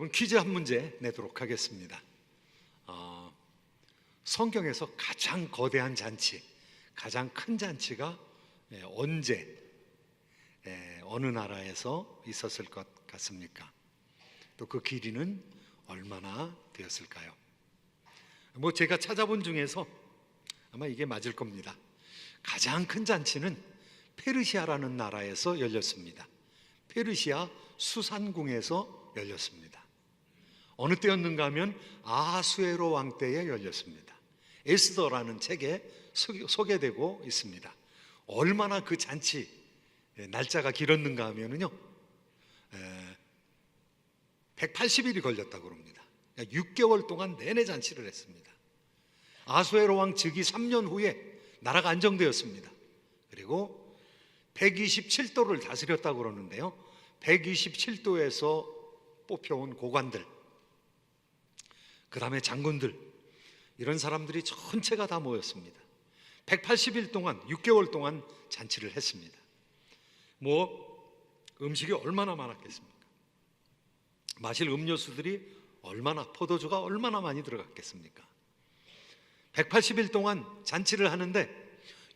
여러분, 퀴즈 한 문제 내도록 하겠습니다. 성경에서 가장 거대한 잔치, 가장 큰 잔치가 언제, 어느 나라에서 있었을 것 같습니까? 또 그 길이는 얼마나 되었을까요? 제가 찾아본 중에서 아마 이게 맞을 겁니다. 가장 큰 잔치는 페르시아라는 나라에서 열렸습니다. 페르시아 수산궁에서 열렸습니다. 어느 때였는가 하면 아하수에로 왕 때에 열렸습니다. 에스더라는 책에 소개되고 있습니다. 얼마나 그 잔치 날짜가 길었는가 하면요, 180일이 걸렸다고 합니다. 6개월 동안 내내 잔치를 했습니다. 아하수에로 왕 즉위 3년 후에 나라가 안정되었습니다. 그리고 127도를 다스렸다고 그러는데요, 127도에서 뽑혀온 고관들, 그 다음에 장군들, 이런 사람들이 전체가 다 모였습니다. 180일 동안, 6개월 동안 잔치를 했습니다. 음식이 얼마나 많았겠습니까? 마실 음료수들이 얼마나, 포도주가 얼마나 많이 들어갔겠습니까? 180일 동안 잔치를 하는데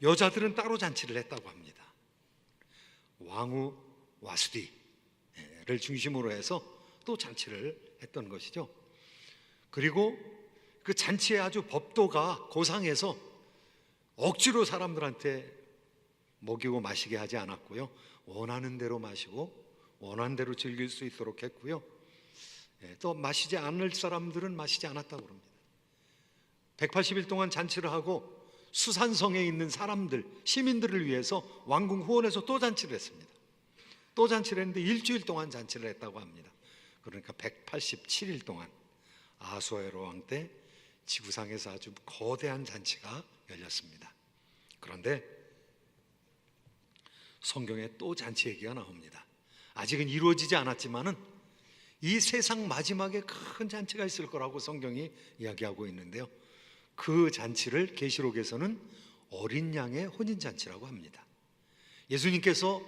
여자들은 따로 잔치를 했다고 합니다. 왕후 와수디를 중심으로 해서 또 잔치를 했던 것이죠. 그리고 그 잔치의 아주 법도가 고상해서 억지로 사람들한테 먹이고 마시게 하지 않았고요, 원하는 대로 마시고 원하는 대로 즐길 수 있도록 했고요, 또 마시지 않을 사람들은 마시지 않았다고 합니다. 180일 동안 잔치를 하고 수산성에 있는 사람들, 시민들을 위해서 왕궁 후원에서 또 잔치를 했습니다. 또 잔치를 했는데 일주일 동안 잔치를 했다고 합니다. 그러니까 187일 동안 아하수에로 왕 때 지구상에서 아주 거대한 잔치가 열렸습니다. 그런데 성경에 또 잔치 얘기가 나옵니다. 아직은 이루어지지 않았지만은 이 세상 마지막에 큰 잔치가 있을 거라고 성경이 이야기하고 있는데요, 그 잔치를 계시록에서는 어린 양의 혼인잔치라고 합니다. 예수님께서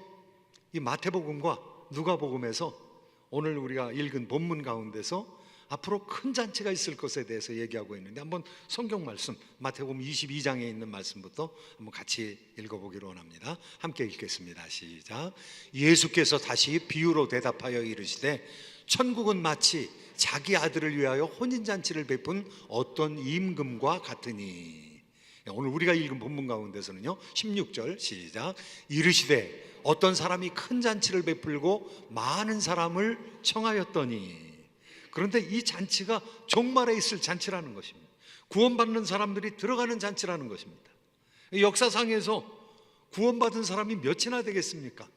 이 마태복음과 누가복음에서 오늘 우리가 읽은 본문 가운데서 앞으로 큰 잔치가 있을 것에 대해서 얘기하고 있는데, 한번 성경 말씀 마태복음 22장에 있는 말씀부터 한번 같이 읽어보기로 원합니다. 함께 읽겠습니다. 시작. 예수께서 다시 비유로 대답하여 이르시되 천국은 마치 자기 아들을 위하여 혼인잔치를 베푼 어떤 임금과 같으니. 오늘 우리가 읽은 본문 가운데서는요, 16절 시작. 이르시되 어떤 사람이 큰 잔치를 베풀고 많은 사람을 청하였더니. 그런데 이 잔치가 종말에 있을 잔치라는 것입니다. 구원받는 사람들이 들어가는 잔치라는 것입니다. 역사상에서 구원받은 사람이 몇이나 되겠습니까?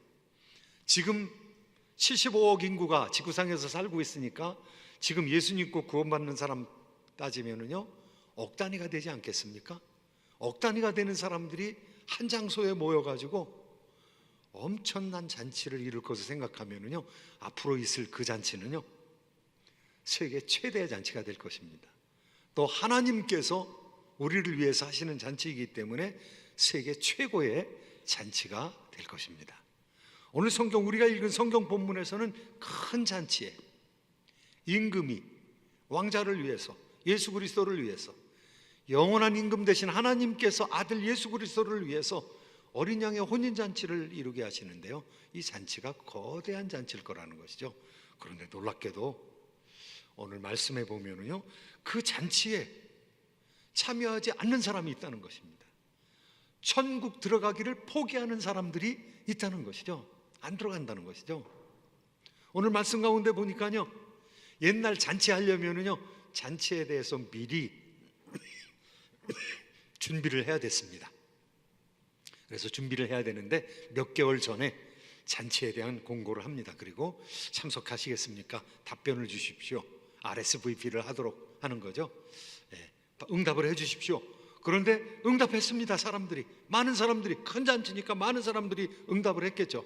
지금 75억 인구가 지구상에서 살고 있으니까 지금 예수 믿고 구원받는 사람 따지면은요, 억 단위가 되지 않겠습니까? 억 단위가 되는 사람들이 한 장소에 모여가지고 엄청난 잔치를 이룰 것을 생각하면은요, 앞으로 있을 그 잔치는요, 세계 최대의 잔치가 될 것입니다. 또 하나님께서 우리를 위해서 하시는 잔치이기 때문에 세계 최고의 잔치가 될 것입니다. 오늘 성경, 우리가 읽은 성경 본문에서는 큰 잔치에 임금이 왕자를 위해서, 예수 그리스도를 위해서, 영원한 임금 되신 하나님께서 아들 예수 그리스도를 위해서 어린 양의 혼인잔치를 이루게 하시는데요, 이 잔치가 거대한 잔치일 거라는 것이죠. 그런데 놀랍게도 오늘 말씀해 보면은요, 그 잔치에 참여하지 않는 사람이 있다는 것입니다. 천국 들어가기를 포기하는 사람들이 있다는 것이죠. 안 들어간다는 것이죠. 오늘 말씀 가운데 보니까요, 옛날 잔치하려면은요, 잔치에 대해서 미리 준비를 해야 됐습니다. 그래서 준비를 해야 되는데 몇 개월 전에 잔치에 대한 공고를 합니다. 그리고 참석하시겠습니까? 답변을 주십시오. RSVP를 하도록 하는 거죠. 응답을 해 주십시오. 그런데 응답했습니다. 사람들이, 많은 사람들이, 큰 잔치니까 많은 사람들이 응답을 했겠죠.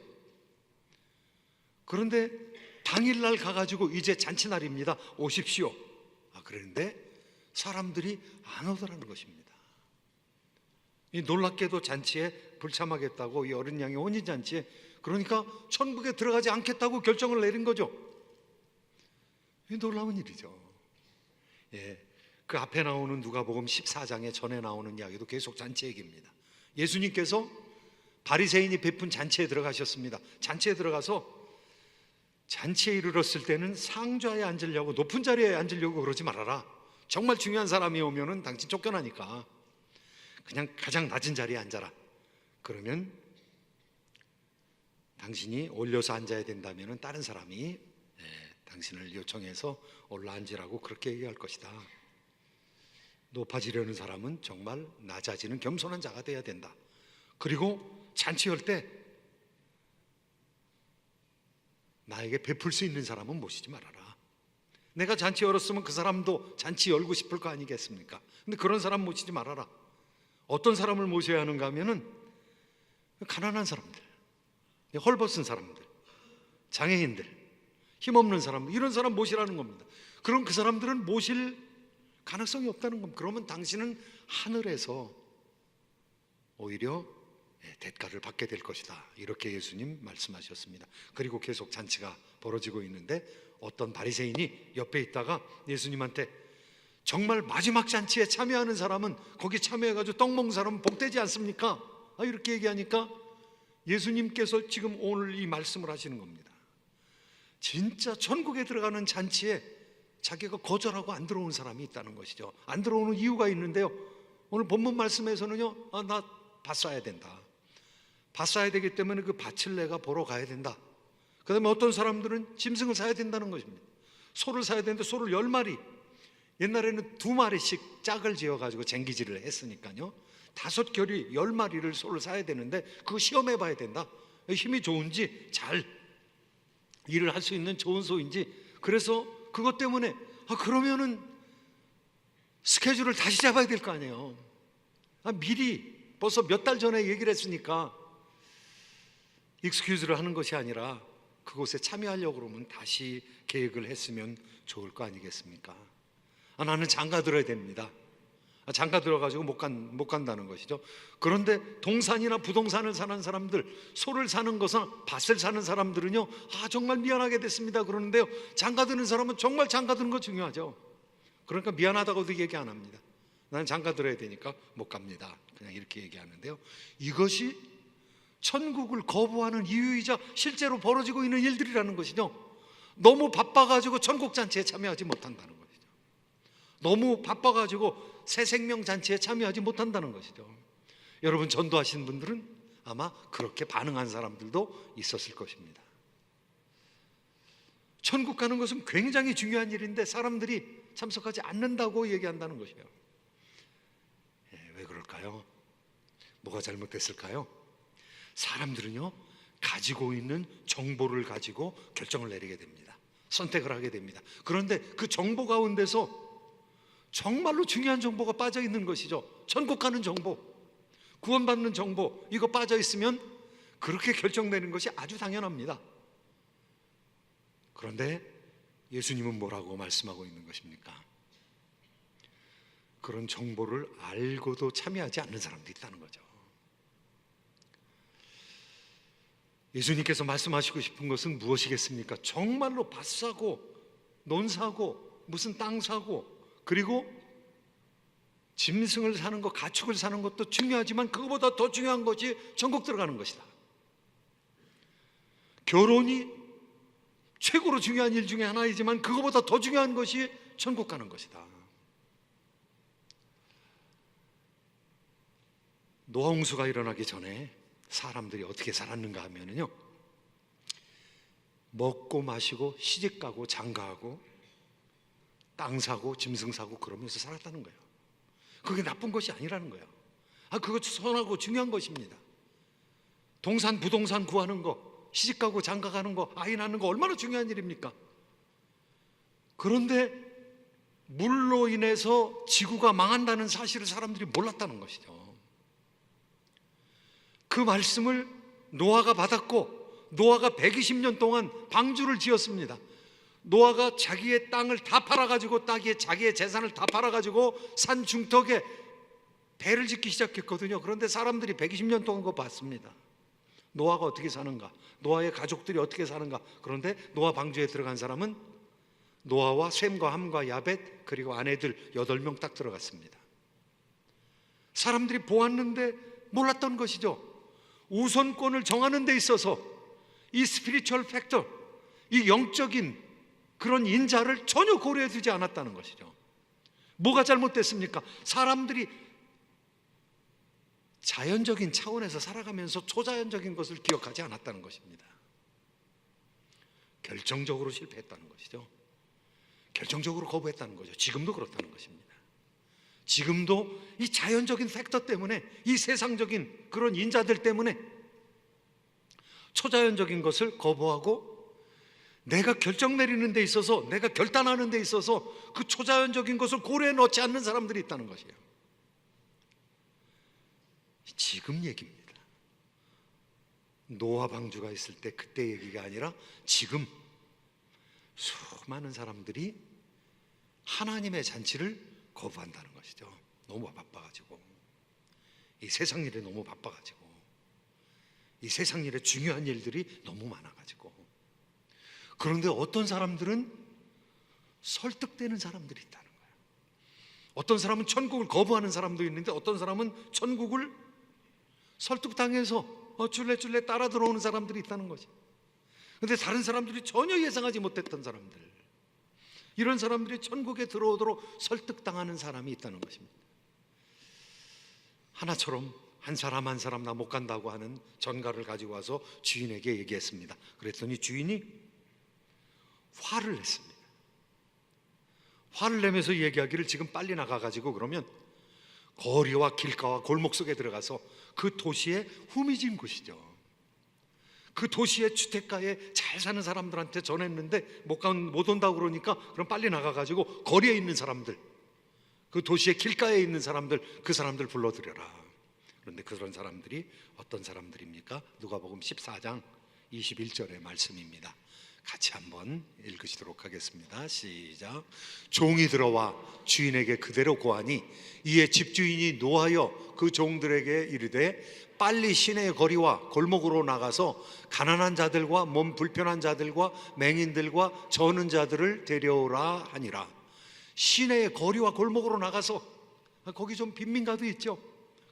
그런데 당일날 가가지고 이제 잔치날입니다, 오십시오. 그랬는데 사람들이 안 오더라는 것입니다. 이 놀랍게도 잔치에 불참하겠다고, 이 어린 양의 혼인잔치에, 그러니까 천국에 들어가지 않겠다고 결정을 내린 거죠. 놀라운 일이죠. 예, 그 앞에 나오는 누가복음 14장에 전에 나오는 이야기도 계속 잔치 얘기입니다. 예수님께서 바리새인이 베푼 잔치에 들어가셨습니다. 잔치에 들어가서 잔치에 이르렀을 때는 상좌에 앉으려고, 높은 자리에 앉으려고 그러지 말아라. 정말 중요한 사람이 오면은 당신 쫓겨나니까 그냥 가장 낮은 자리에 앉아라. 그러면 당신이 올려서 앉아야 된다면은 다른 사람이 당신을 요청해서 올라 앉으라고 그렇게 얘기할 것이다. 높아지려는 사람은 정말 낮아지는 겸손한 자가 돼야 된다. 그리고 잔치 열 때 나에게 베풀 수 있는 사람은 모시지 말아라. 내가 잔치 열었으면 그 사람도 잔치 열고 싶을 거 아니겠습니까? 근데 그런 사람 모시지 말아라. 어떤 사람을 모셔야 하는가 하면은 가난한 사람들, 헐벗은 사람들, 장애인들, 힘없는 사람들, 이런 사람 모시라는 겁니다. 그럼 그 사람들은 모실 가능성이 없다는 겁니다. 그러면 당신은 하늘에서 오히려 대가를 받게 될 것이다. 이렇게 예수님 말씀하셨습니다. 그리고 계속 잔치가 벌어지고 있는데 어떤 바리새인이 옆에 있다가 예수님한테 정말 마지막 잔치에 참여하는 사람은, 거기 참여해가지고 떡 먹는 사람은 복되지 않습니까? 이렇게 얘기하니까 예수님께서 지금 오늘 이 말씀을 하시는 겁니다. 진짜 천국에 들어가는 잔치에 자기가 거절하고 안 들어오는 사람이 있다는 것이죠. 안 들어오는 이유가 있는데요, 오늘 본문 말씀에서는요, 나 밭 쏴야 된다, 밭 쏴야 되기 때문에 그 밭을 내가 보러 가야 된다. 그 다음에 어떤 사람들은 짐승을 사야 된다는 것입니다. 소를 사야 되는데 소를 10마리, 옛날에는 2마리씩 짝을 지어가지고 쟁기질을 했으니까요, 5결이 10마리를 소를 사야 되는데 그거 시험해 봐야 된다. 힘이 좋은지 잘 일을 할 수 있는 좋은 소인지. 그래서 그것 때문에 그러면은 스케줄을 다시 잡아야 될 거 아니에요. 미리 벌써 몇 달 전에 얘기를 했으니까 익스큐즈를 하는 것이 아니라 그곳에 참여하려고 그러면 다시 계획을 했으면 좋을 거 아니겠습니까? 나는 장가 들어야 됩니다. 장가 들어가지고 못 간다는 것이죠. 그런데 동산이나 부동산을 사는 사람들, 소를 사는 것은, 밭을 사는 사람들은요, 정말 미안하게 됐습니다 그러는데요, 장가 드는 사람은 정말 장가 드는 거 중요하죠. 그러니까 미안하다고도 얘기 안 합니다. 나는 장가 들어야 되니까 못 갑니다, 그냥 이렇게 얘기하는데요, 이것이 천국을 거부하는 이유이자 실제로 벌어지고 있는 일들이라는 것이죠. 너무 바빠가지고 천국 잔치에 참여하지 못한다는 것이죠. 너무 바빠가지고 새 생명 잔치에 참여하지 못한다는 것이죠. 여러분, 전도하신 분들은 아마 그렇게 반응한 사람들도 있었을 것입니다. 천국 가는 것은 굉장히 중요한 일인데 사람들이 참석하지 않는다고 얘기한다는 것이에요. 왜 그럴까요? 뭐가 잘못됐을까요? 사람들은요, 가지고 있는 정보를 가지고 결정을 내리게 됩니다. 선택을 하게 됩니다. 그런데 그 정보 가운데서 정말로 중요한 정보가 빠져 있는 것이죠. 천국 가는 정보, 구원받는 정보, 이거 빠져 있으면 그렇게 결정되는 것이 아주 당연합니다. 그런데 예수님은 뭐라고 말씀하고 있는 것입니까? 그런 정보를 알고도 참여하지 않는 사람도 있다는 거죠. 예수님께서 말씀하시고 싶은 것은 무엇이겠습니까? 정말로 밭 사고, 논 사고, 무슨 땅 사고, 그리고 짐승을 사는 것, 가축을 사는 것도 중요하지만 그것보다 더 중요한 것이 천국 들어가는 것이다. 결혼이 최고로 중요한 일 중에 하나이지만 그것보다 더 중요한 것이 천국 가는 것이다. 노아 홍수가 일어나기 전에 사람들이 어떻게 살았는가 하면요, 먹고 마시고 시집가고 장가하고 땅 사고 짐승 사고 그러면서 살았다는 거예요. 그게 나쁜 것이 아니라는 거예요. 그거 선하고 중요한 것입니다. 동산 부동산 구하는 거, 시집가고 장가가는 거, 아이 낳는 거 얼마나 중요한 일입니까? 그런데 물로 인해서 지구가 망한다는 사실을 사람들이 몰랐다는 것이죠. 그 말씀을 노아가 받았고 노아가 120년 동안 방주를 지었습니다. 노아가 자기의 땅을 다 팔아가지고, 자기의 재산을 다 팔아가지고 산 중턱에 배를 짓기 시작했거든요. 그런데 사람들이 120년 동안 그거 봤습니다. 노아가 어떻게 사는가, 노아의 가족들이 어떻게 사는가. 그런데 노아 방주에 들어간 사람은 노아와 셈과 함과 야벳 그리고 아내들 8명 딱 들어갔습니다. 사람들이 보았는데 몰랐던 것이죠. 우선권을 정하는 데 있어서 이 스피리추얼 팩터, 이 영적인 그런 인자를 전혀 고려해 두지 않았다는 것이죠. 뭐가 잘못됐습니까? 사람들이 자연적인 차원에서 살아가면서 초자연적인 것을 기억하지 않았다는 것입니다. 결정적으로 실패했다는 것이죠. 결정적으로 거부했다는 거죠. 지금도 그렇다는 것입니다. 지금도 이 자연적인 팩터 때문에, 이 세상적인 그런 인자들 때문에 초자연적인 것을 거부하고 내가 결정 내리는 데 있어서, 내가 결단하는 데 있어서 그 초자연적인 것을 고려해 넣지 않는 사람들이 있다는 것이에요. 지금 얘기입니다. 노아 방주가 있을 때 그때 얘기가 아니라 지금 수많은 사람들이 하나님의 잔치를 거부한다는 것이죠. 너무 바빠가지고, 이 세상 일에 너무 바빠가지고, 이 세상 일에 중요한 일들이 너무 많아가지고. 그런데 어떤 사람들은 설득되는 사람들이 있다는 거예요. 어떤 사람은 천국을 거부하는 사람도 있는데 어떤 사람은 천국을 설득당해서 줄레줄레 따라 들어오는 사람들이 있다는 거지. 그런데 다른 사람들이 전혀 예상하지 못했던 사람들, 이런 사람들이 천국에 들어오도록 설득당하는 사람이 있다는 것입니다. 하나처럼 한 사람 한 사람 나 못 간다고 하는 전가를 가지고 와서 주인에게 얘기했습니다. 그랬더니 주인이 화를 냈습니다. 화를 내면서 얘기하기를 지금 빨리 나가가지고 그러면 거리와 길가와 골목 속에 들어가서 그 도시의 후미진 곳이죠, 그 도시의 주택가에 잘 사는 사람들한테 전했는데 못 온다고 그러니까 그럼 빨리 나가가지고 거리에 있는 사람들, 그 도시의 길가에 있는 사람들, 그 사람들 불러들여라. 그런데 그런 사람들이 어떤 사람들입니까? 누가복음 14장 21절의 말씀입니다. 같이 한번 읽으시도록 하겠습니다. 시작. 종이 들어와 주인에게 그대로 고하니 이에 집주인이 노하여 그 종들에게 이르되 빨리 시내의 거리와 골목으로 나가서 가난한 자들과 몸 불편한 자들과 맹인들과 저는 자들을 데려오라 하니라. 시내의 거리와 골목으로 나가서, 거기 좀 빈민가도 있죠,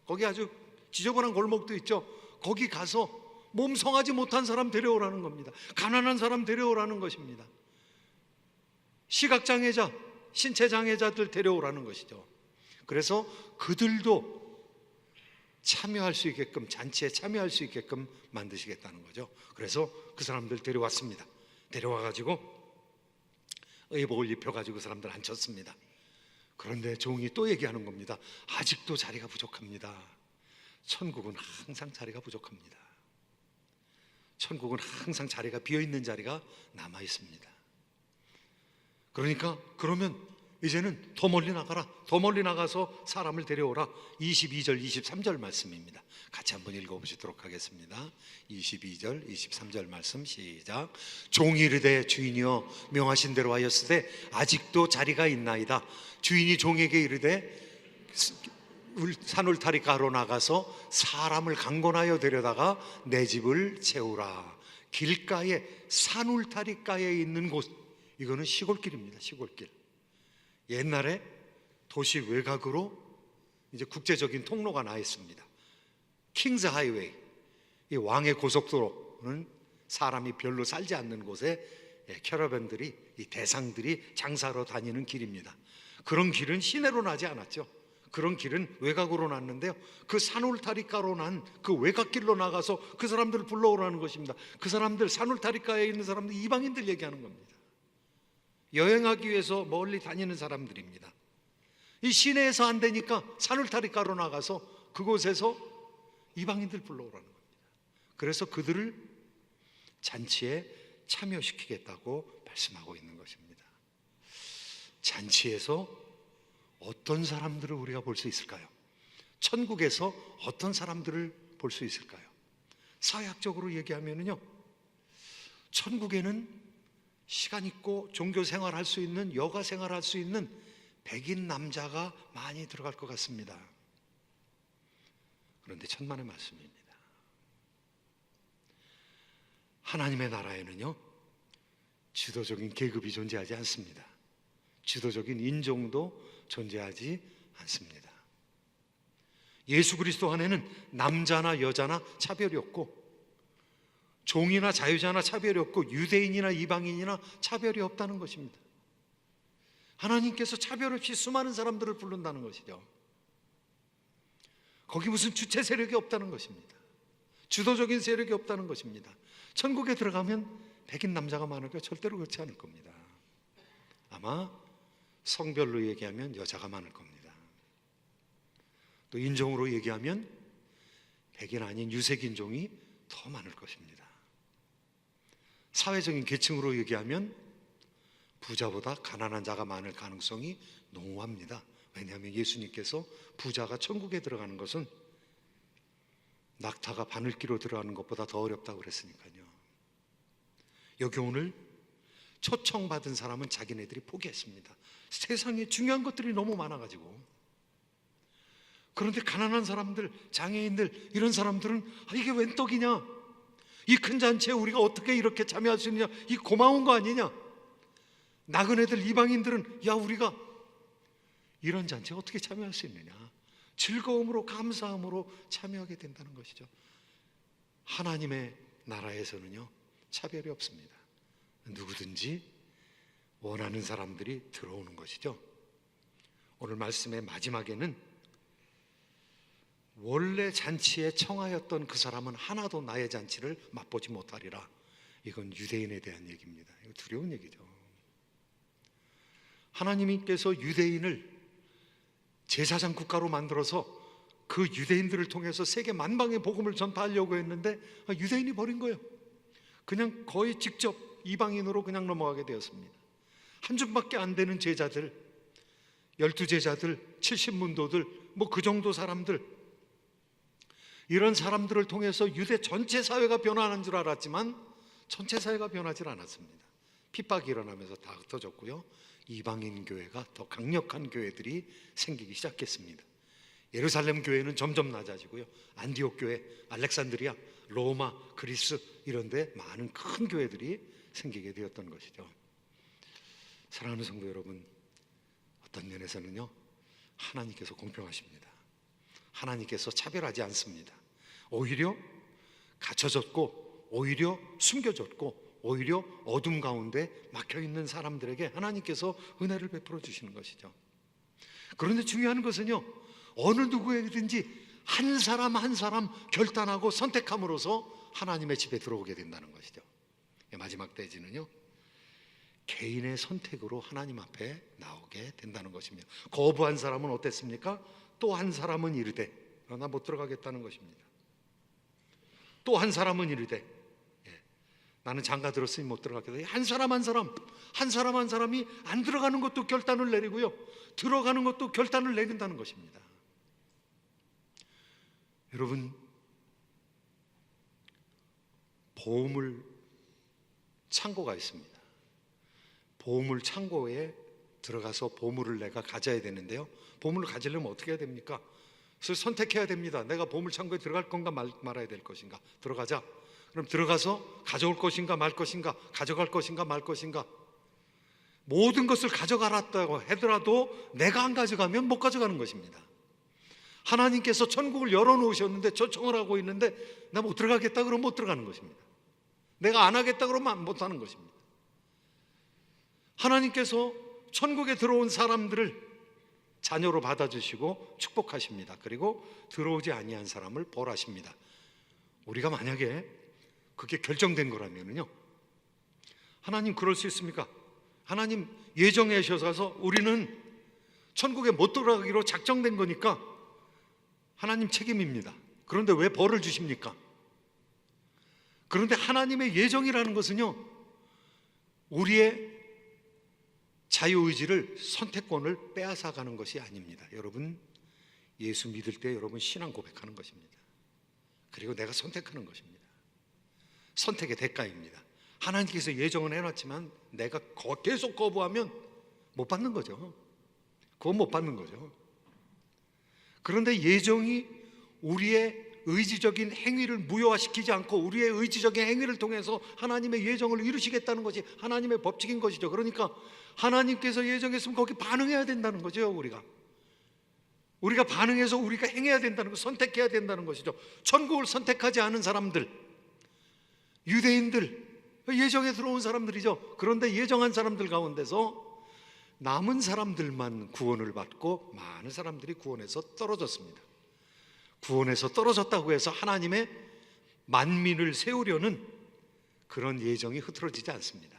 거기 아주 지저분한 골목도 있죠, 거기 가서 몸 성하지 못한 사람 데려오라는 겁니다. 가난한 사람 데려오라는 것입니다. 시각장애자, 신체장애자들 데려오라는 것이죠. 그래서 그들도 참여할 수 있게끔, 잔치에 참여할 수 있게끔 만드시겠다는 거죠. 그래서 그 사람들 데려왔습니다. 데려와가지고 의복을 입혀가지고 그 사람들 앉혔습니다. 그런데 종이 또 얘기하는 겁니다. 아직도 자리가 부족합니다. 천국은 항상 자리가 부족합니다. 천국은 항상 자리가 비어있는 자리가 남아 있습니다. 그러니까 그러면 이제는 더 멀리 나가라, 더 멀리 나가서 사람을 데려오라. 22절 23절 말씀입니다. 같이 한번 읽어보시도록 하겠습니다. 22절 23절 말씀 시작. 종이 이르되 주인이여 명하신 대로 하였으되 아직도 자리가 있나이다. 주인이 종에게 이르되 산울타리가로 나가서 사람을 강권하여 데려다가 내 집을 채우라. 길가에, 산울타리가에 있는 곳, 이거는 시골길입니다. 시골길. 옛날에 도시 외곽으로 이제 국제적인 통로가 나 있습니다. 킹스 하이웨이, 이 왕의 고속도로는 사람이 별로 살지 않는 곳에 캐러밴들이, 이 대상들이 장사로 다니는 길입니다. 그런 길은 시내로 나지 않았죠. 그런 길은 외곽으로 났는데요, 그 산울타리가로 난 그 외곽길로 나가서 그 사람들을 불러오라는 것입니다. 그 사람들, 산울타리가에 있는 사람들, 이방인들 얘기하는 겁니다. 여행하기 위해서 멀리 다니는 사람들입니다. 이 시내에서 안 되니까 산울타리가로 나가서 그곳에서 이방인들 불러오라는 겁니다. 그래서 그들을 잔치에 참여시키겠다고 말씀하고 있는 것입니다. 잔치에서 어떤 사람들을 우리가 볼 수 있을까요? 천국에서 어떤 사람들을 볼 수 있을까요? 사회학적으로 얘기하면요, 천국에는 시간 있고 종교 생활할 수 있는, 여가 생활할 수 있는 백인 남자가 많이 들어갈 것 같습니다. 그런데 천만의 말씀입니다. 하나님의 나라에는요, 주도적인 계급이 존재하지 않습니다. 주도적인 인종도 존재하지 않습니다. 예수 그리스도 안에는 남자나 여자나 차별이 없고, 종이나 자유자나 차별이 없고, 유대인이나 이방인이나 차별이 없다는 것입니다. 하나님께서 차별 없이 수많은 사람들을 부른다는 것이죠. 거기 무슨 주체 세력이 없다는 것입니다. 주도적인 세력이 없다는 것입니다. 천국에 들어가면 백인 남자가 많을까? 절대로 그렇지 않을 겁니다. 아마 성별로 얘기하면 여자가 많을 겁니다. 또 인종으로 얘기하면 백인 아닌 유색인종이 더 많을 것입니다. 사회적인 계층으로 얘기하면 부자보다 가난한 자가 많을 가능성이 농후합니다. 왜냐하면 예수님께서 부자가 천국에 들어가는 것은 낙타가 바늘기로 들어가는 것보다 더 어렵다고 그랬으니까요. 여기 오늘 초청받은 사람은 자기네들이 포기했습니다. 세상에 중요한 것들이 너무 많아가지고. 그런데 가난한 사람들, 장애인들, 이런 사람들은 이게 웬 떡이냐, 이 큰 잔치에 우리가 어떻게 이렇게 참여할 수 있느냐, 이 고마운 거 아니냐. 나그네들, 이방인들은 야, 우리가 이런 잔치에 어떻게 참여할 수 있느냐, 즐거움으로, 감사함으로 참여하게 된다는 것이죠. 하나님의 나라에서는요, 차별이 없습니다. 누구든지 원하는 사람들이 들어오는 것이죠. 오늘 말씀의 마지막에는 원래 잔치에 청하였던 그 사람은 하나도 나의 잔치를 맛보지 못하리라. 이건 유대인에 대한 얘기입니다. 이거 두려운 얘기죠. 하나님께서 유대인을 제사장 국가로 만들어서 그 유대인들을 통해서 세계 만방의 복음을 전파하려고 했는데 유대인이 버린 거예요. 그냥 거의 직접 이방인으로 그냥 넘어가게 되었습니다. 한 줌밖에 안 되는 제자들, 12제자들, 70문도들, 뭐 그 정도 사람들, 이런 사람들을 통해서 유대 전체 사회가 변화하는 줄 알았지만 전체 사회가 변하지 않았습니다. 핍박이 일어나면서 다 흩어졌고요, 이방인 교회가 더 강력한 교회들이 생기기 시작했습니다. 예루살렘 교회는 점점 낮아지고요, 안디옥 교회, 알렉산드리아, 로마, 그리스 이런 데 많은 큰 교회들이 생기게 되었던 것이죠. 사랑하는 성도 여러분, 어떤 면에서는요, 하나님께서 공평하십니다. 하나님께서 차별하지 않습니다. 오히려 갇혀졌고, 오히려 숨겨졌고, 오히려 어둠 가운데 막혀있는 사람들에게 하나님께서 은혜를 베풀어 주시는 것이죠. 그런데 중요한 것은요, 어느 누구에게든지 한 사람 한 사람 결단하고 선택함으로써 하나님의 집에 들어오게 된다는 것이죠. 마지막 대지는요, 개인의 선택으로 하나님 앞에 나오게 된다는 것입니다. 거부한 사람은 어땠습니까? 또 한 사람은 이르되, 나 못 들어가겠다는 것입니다. 또 한 사람은 이르되, 나는 장가 들었으니 못 들어가겠다. 한 사람 한 사람이 안 들어가는 것도 결단을 내리고요, 들어가는 것도 결단을 내린다는 것입니다. 여러분, 보물 창고가 있습니다. 보물 창고에 들어가서 보물을 내가 가져야 되는데요, 보물을 가지려면 어떻게 해야 됩니까? 그래서 선택해야 됩니다. 내가 보물 창고에 들어갈 건가 말아야 될 것인가. 들어가자. 그럼 들어가서 가져올 것인가 말 것인가, 가져갈 것인가 말 것인가. 모든 것을 가져가라고 하더라도 내가 안 가져가면 못 가져가는 것입니다. 하나님께서 천국을 열어놓으셨는데 초청을 하고 있는데 나 못 들어가겠다 그러면 못 들어가는 것입니다. 내가 안 하겠다 그러면 못 하는 것입니다. 하나님께서 천국에 들어온 사람들을 자녀로 받아주시고 축복하십니다. 그리고 들어오지 아니한 사람을 벌하십니다. 우리가 만약에 그게 결정된 거라면요, 하나님 그럴 수 있습니까? 하나님 예정해 주셔서 우리는 천국에 못 들어가기로 작정된 거니까 하나님 책임입니다. 그런데 왜 벌을 주십니까? 그런데 하나님의 예정이라는 것은요, 우리의 자유의지를, 선택권을 빼앗아가는 것이 아닙니다. 여러분, 예수 믿을 때 여러분 신앙 고백하는 것입니다. 그리고 내가 선택하는 것입니다. 선택의 대가입니다. 하나님께서 예정은 해놨지만 내가 계속 거부하면 못 받는 거죠. 그건 못 받는 거죠. 그런데 예정이 우리의 의지적인 행위를 무효화시키지 않고 우리의 의지적인 행위를 통해서 하나님의 예정을 이루시겠다는 것이 하나님의 법칙인 것이죠. 그러니까 하나님께서 예정했으면 거기 반응해야 된다는 거죠. 우리가 반응해서 우리가 행해야 된다는 것, 선택해야 된다는 것이죠. 천국을 선택하지 않은 사람들, 유대인들, 예정에 들어온 사람들이죠. 그런데 예정한 사람들 가운데서 남은 사람들만 구원을 받고 많은 사람들이 구원에서 떨어졌습니다. 구원에서 떨어졌다고 해서 하나님의 만민을 세우려는 그런 예정이 흐트러지지 않습니다.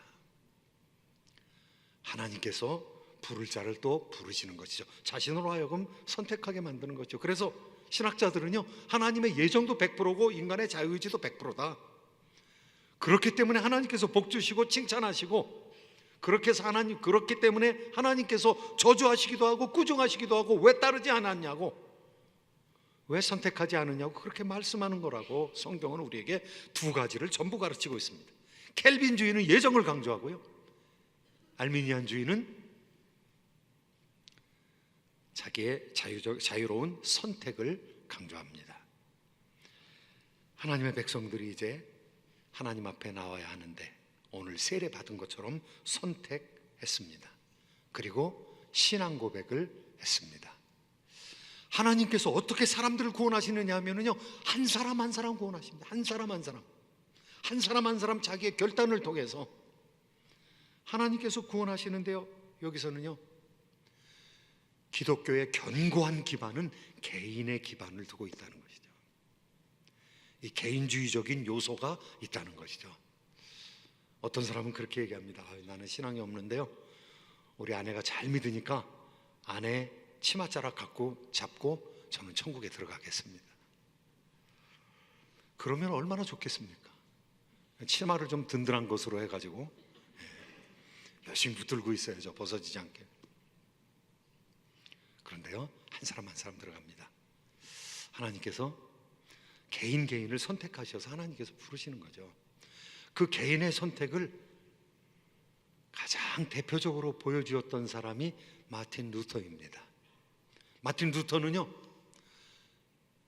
하나님께서 부를 자를 또 부르시는 것이죠. 자신으로 하여금 선택하게 만드는 것이죠. 그래서 신학자들은요, 하나님의 예정도 100%고 인간의 자유의지도 100%다. 그렇기 때문에 하나님께서 복 주시고 칭찬하시고, 그렇기 때문에 하나님께서 저주하시기도 하고 꾸중하시기도 하고, 왜 따르지 않았냐고, 왜 선택하지 않느냐고 그렇게 말씀하는 거라고 성경은 우리에게 두 가지를 전부 가르치고 있습니다. 켈빈주의는 예정을 강조하고요, 알미니안주의는 자기의 자유로운 선택을 강조합니다. 하나님의 백성들이 이제 하나님 앞에 나와야 하는데 오늘 세례 받은 것처럼 선택했습니다. 그리고 신앙 고백을 했습니다. 하나님께서 어떻게 사람들을 구원하시느냐 하면요, 한 사람 한 사람 구원하십니다. 한 사람 한 사람, 한 사람 한 사람 자기의 결단을 통해서 하나님께서 구원하시는데요, 여기서는요, 기독교의 견고한 기반은 개인의 기반을 두고 있다는 것이죠. 이 개인주의적인 요소가 있다는 것이죠. 어떤 사람은 그렇게 얘기합니다. 나는 신앙이 없는데요, 우리 아내가 잘 믿으니까 아내 치맛자락 잡고 저는 천국에 들어가겠습니다. 그러면 얼마나 좋겠습니까? 치마를 좀 든든한 것으로 해가지고 열심히 붙들고 있어야죠, 벗어지지 않게. 그런데요, 한 사람 한 사람 들어갑니다. 하나님께서 개인을 선택하셔서 하나님께서 부르시는 거죠. 그 개인의 선택을 가장 대표적으로 보여주었던 사람이 마틴 루터입니다. 마틴 루터는요,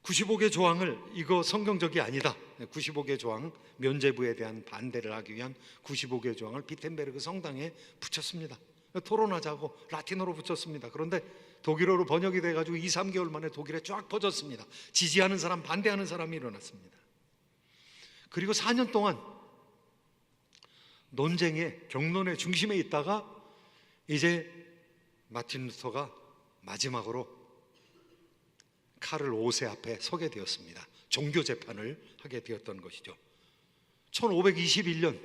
95개 조항을, 이거 성경적이 아니다, 95개 조항, 면죄부에 대한 반대를 하기 위한 95개 조항을 비텐베르그 성당에 붙였습니다. 토론하자고 라틴어로 붙였습니다. 그런데 독일어로 번역이 돼가지고 2-3개월 만에 독일에 쫙 퍼졌습니다. 지지하는 사람, 반대하는 사람이 일어났습니다. 그리고 4년 동안 논쟁의 경론의 중심에 있다가 이제 마틴 루터가 마지막으로 카를 5세 앞에 서게 되었습니다. 종교 재판을 하게 되었던 것이죠. 1521년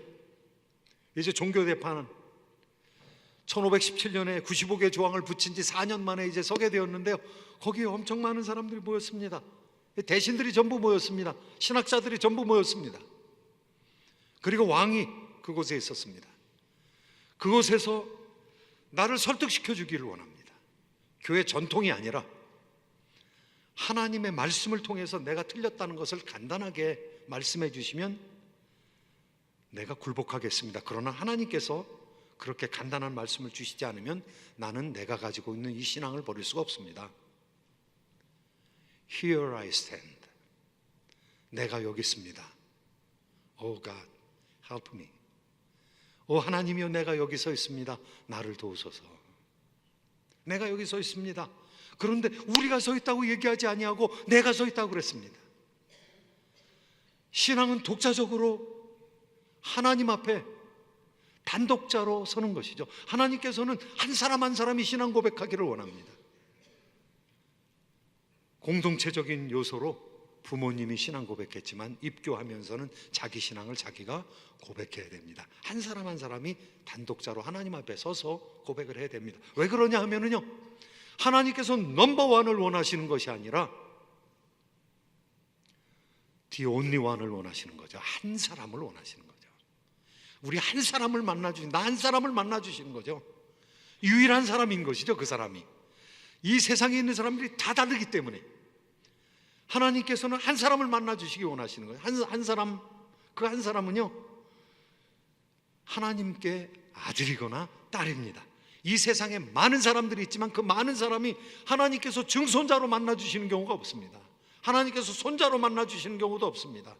이제 종교 재판은 1517년에 95개 조항을 붙인 지 4년 만에 이제 서게 되었는데요, 거기에 엄청 많은 사람들이 모였습니다. 대신들이 전부 모였습니다. 신학자들이 전부 모였습니다. 그리고 왕이 그곳에 있었습니다. 그곳에서 나를 설득시켜 주기를 원합니다. 교회 전통이 아니라 하나님의 말씀을 통해서 내가 틀렸다는 것을 간단하게 말씀해 주시면 내가 굴복하겠습니다. 그러나 하나님께서 그렇게 간단한 말씀을 주시지 않으면 나는 내가 가지고 있는 이 신앙을 버릴 수가 없습니다. Here I stand. 내가 여기 있습니다. Oh God, help me. 하나님이여, 내가 여기 서 있습니다. 나를 도우소서. 내가 여기 서 있습니다. 그런데 우리가 서 있다고 얘기하지 아니하고 내가 서 있다고 그랬습니다. 신앙은 독자적으로 하나님 앞에 단독자로 서는 것이죠. 하나님께서는 한 사람 한 사람이 신앙 고백하기를 원합니다. 공동체적인 요소로 부모님이 신앙 고백했지만 입교하면서는 자기 신앙을 자기가 고백해야 됩니다. 한 사람 한 사람이 단독자로 하나님 앞에 서서 고백을 해야 됩니다. 왜 그러냐 하면은요, 하나님께서 넘버원을 원하시는 것이 아니라 the only one을 원하시는 거죠. 한 사람을 원하시는 거죠. 우리 한 사람을 나 한 사람을 만나 주시는 거죠. 유일한 사람인 것이죠. 그 사람이 이 세상에 있는 사람들이 다 다르기 때문에 하나님께서는 한 사람을 만나 주시기 원하시는 거예요. 한 사람, 그 한 사람은요, 하나님께 아들이거나 딸입니다. 이 세상에 많은 사람들이 있지만 그 많은 사람이 하나님께서 증손자로 만나 주시는 경우가 없습니다. 하나님께서 손자로 만나주시는 경우도 없습니다.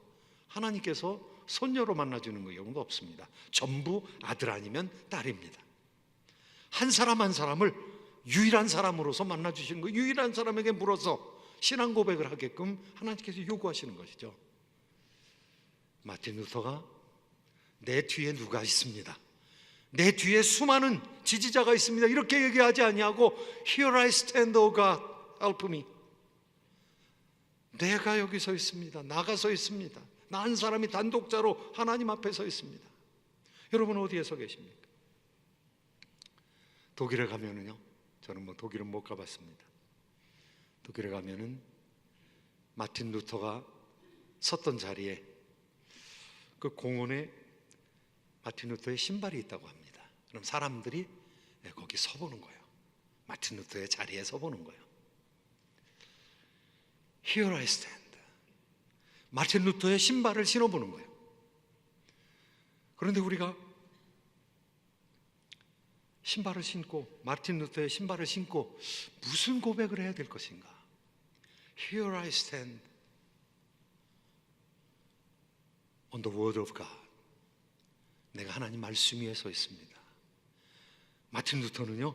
하나님께서 손녀로 만나주는 경우도 없습니다. 전부 아들 아니면 딸입니다. 한 사람 한 사람을 유일한 사람으로서 만나주시는 거예요. 유일한 사람에게 물어서 신앙 고백을 하게끔 하나님께서 요구하시는 것이죠. 마틴 루터가 내 뒤에 누가 있습니다, 내 뒤에 수많은 지지자가 있습니다, 이렇게 얘기하지 아니하고 Here I stand, O God, help me. 내가 여기 서 있습니다, 나가 서 있습니다. 나 한 사람이 단독자로 하나님 앞에 서 있습니다. 여러분 어디에 서 계십니까? 독일에 가면은요, 저는 독일은 못 가봤습니다. 독일에 가면은 마틴 루터가 섰던 자리에 그 공원에 마틴 루터의 신발이 있다고 합니다. 그럼 사람들이 거기 서보는 거예요. 마틴 루터의 자리에 서보는 거예요. Here I stand. 마틴 루터의 신발을 신어보는 거예요. 그런데 우리가 신발을 신고, 마틴 루터의 신발을 신고 무슨 고백을 해야 될 것인가? Here I stand on the word of God. 내가 하나님 말씀 위에 서 있습니다. 마틴 루터는요,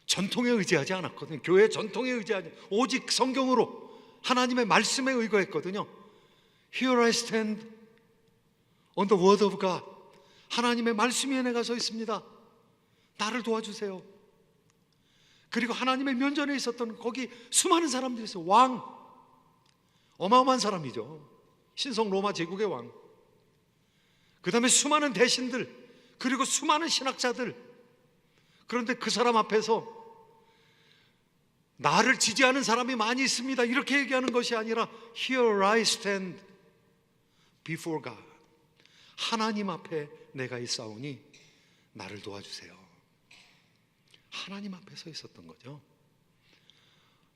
전통에 의지하지 않았거든요. 교회 전통에 의지하지, 오직 성경으로 하나님의 말씀에 의거했거든요. Here I stand on the word of God. 하나님의 말씀 위에 내가 서 있습니다. 나를 도와주세요. 그리고 하나님의 면전에 있었던 거기 수많은 사람들이 있어요. 왕, 어마어마한 사람이죠. 신성 로마 제국의 왕, 그 다음에 수많은 대신들, 그리고 수많은 신학자들. 그런데 그 사람 앞에서 나를 지지하는 사람이 많이 있습니다, 이렇게 얘기하는 것이 아니라 Here I stand before God. 하나님 앞에 내가 있사오니 나를 도와주세요. 하나님 앞에 서 있었던 거죠.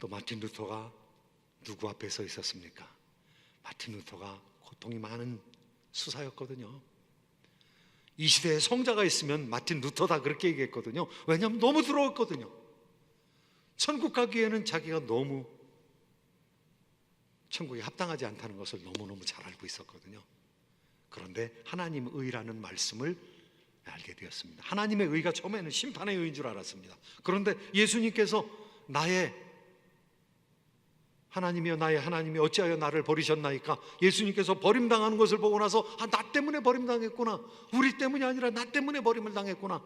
또 마틴 루터가 누구 앞에 서 있었습니까? 마틴 루터가 고통이 많은 수사였거든요. 이 시대에 성자가 있으면 마틴 루터다 그렇게 얘기했거든요. 왜냐하면 너무 두려웠거든요. 천국 가기에는 자기가 너무 천국에 합당하지 않다는 것을 너무너무 잘 알고 있었거든요. 그런데 하나님 의라는 말씀을 알게 되었습니다. 하나님의 의가 처음에는 심판의 의인 줄 알았습니다. 그런데 예수님께서 나의 하나님이여 나의 하나님이 어찌하여 나를 버리셨나이까? 예수님께서 버림당하는 것을 보고 나서 나 때문에 버림당했구나, 우리 때문이 아니라 나 때문에 버림을 당했구나.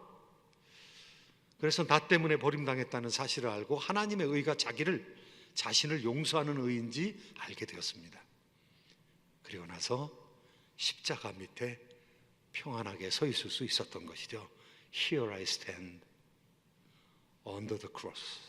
그래서 나 때문에 버림당했다는 사실을 알고 하나님의 의가 자신을 용서하는 의인지 알게 되었습니다. 그리고 나서 십자가 밑에 평안하게 서 있을 수 있었던 것이죠. Here I stand under the cross.